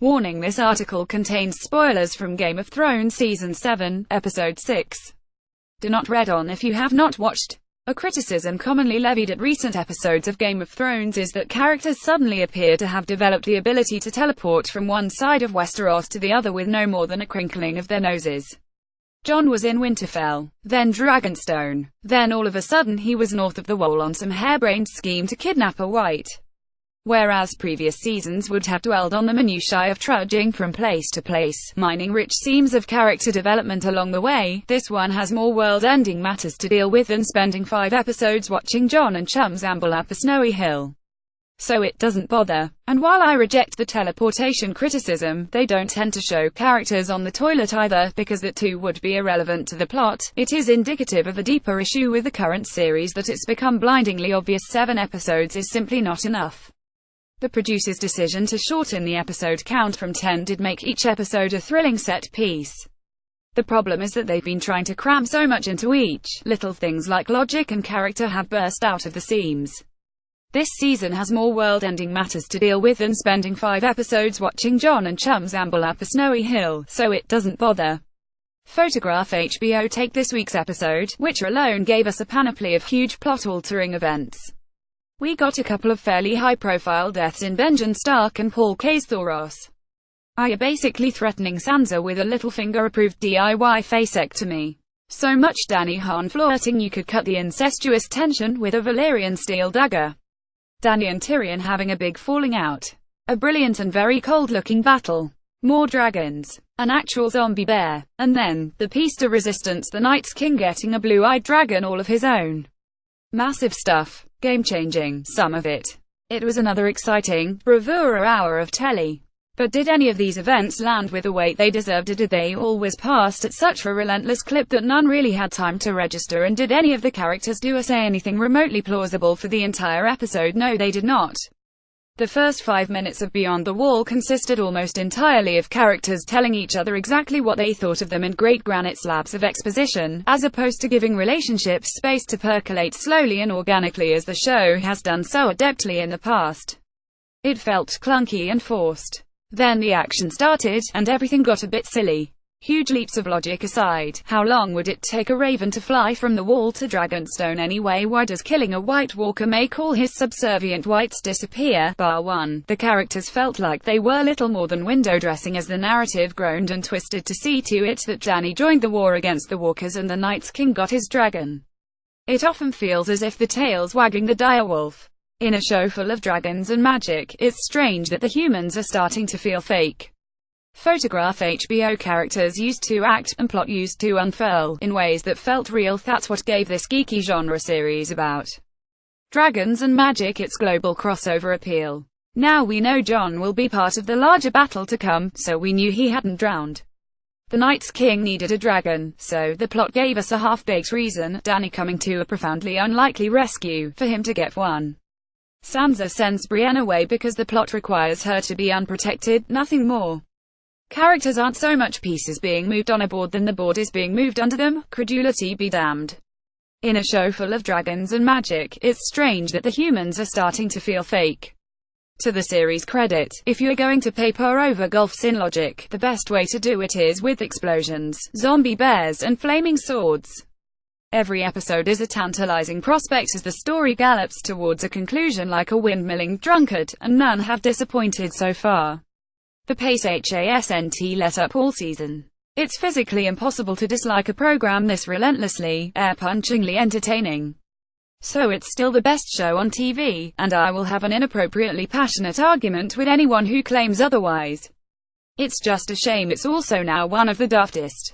Warning: this article contains spoilers from Game of Thrones Season 7, Episode 6. Do not read on if you have not watched. A criticism commonly levied at recent episodes of Game of Thrones is that characters suddenly appear to have developed the ability to teleport from one side of Westeros to the other with no more than a crinkling of their noses. Jon was in Winterfell, then Dragonstone, then all of a sudden he was north of the Wall on some harebrained scheme to kidnap a White. Whereas previous seasons would have dwelled on the minutiae of trudging from place to place, mining rich seams of character development along the way, this one has more world-ending matters to deal with than spending 5 episodes watching Jon and chums amble up a snowy hill. So it doesn't bother. And while I reject the teleportation criticism, they don't tend to show characters on the toilet either, because that too would be irrelevant to the plot. It is indicative of a deeper issue with the current series that it's become blindingly obvious 7 episodes is simply not enough. The producer's decision to shorten the episode count from 10 did make each episode a thrilling set piece. The problem is that they've been trying to cram so much into each. Little things like logic and character have burst out of the seams. This season has more world-ending matters to deal with than spending 5 episodes watching Jon and chums amble up a snowy hill, so it doesn't bother. Photograph HBO take this week's episode, which alone gave us a panoply of huge plot-altering events. We got a couple of fairly high-profile deaths in Benjen Stark and Paul K's Thoros. Arya basically threatening Sansa with a Littlefinger-approved DIY facectomy. So much Dany Han flirting you could cut the incestuous tension with a Valyrian steel dagger. Dany and Tyrion having a big falling out. A brilliant and very cold-looking battle. More dragons. An actual zombie bear. And then, the piece de resistance, the Night's King getting a blue-eyed dragon all of his own. Massive stuff. Game-changing, some of it. It was another exciting, bravura hour of telly. But did any of these events land with the weight they deserved, or did they always pass at such a relentless clip that none really had time to register? And did any of the characters do or say anything remotely plausible for the entire episode? No, they did not. The first 5 minutes of Beyond the Wall consisted almost entirely of characters telling each other exactly what they thought of them in great granite slabs of exposition, as opposed to giving relationships space to percolate slowly and organically as the show has done so adeptly in the past. It felt clunky and forced. Then the action started, and everything got a bit silly. Huge leaps of logic aside, how long would it take a raven to fly from the Wall to Dragonstone anyway? Why does killing a White Walker make all his subservient whites disappear? Bar one, the characters felt like they were little more than window dressing as the narrative groaned and twisted to see to it that Dany joined the war against the Walkers and the Night's King got his dragon. It often feels as if the tail's wagging the direwolf. In a show full of dragons and magic, it's strange that the humans are starting to feel fake. Photograph HBO characters used to act, and plot used to unfurl, in ways that felt real. That's what gave this geeky genre series about dragons and magic its global crossover appeal. Now we know Jon will be part of the larger battle to come, so we knew he hadn't drowned. The Night's King needed a dragon, so the plot gave us a half-baked reason, Dany coming to a profoundly unlikely rescue, for him to get one. Sansa sends Brienne away because the plot requires her to be unprotected, nothing more. Characters aren't so much pieces being moved on a board than the board is being moved under them. Credulity be damned. In a show full of dragons and magic, it's strange that the humans are starting to feel fake. To the series' credit, if you're going to paper over gulfs in logic, the best way to do it is with explosions, zombie bears, and flaming swords. Every episode is a tantalizing prospect as the story gallops towards a conclusion like a windmilling drunkard, and none have disappointed so far. The pace hasn't let up all season. It's physically impossible to dislike a program this relentlessly, air-punchingly entertaining. So it's still the best show on TV, and I will have an inappropriately passionate argument with anyone who claims otherwise. It's just a shame it's also now one of the daftest.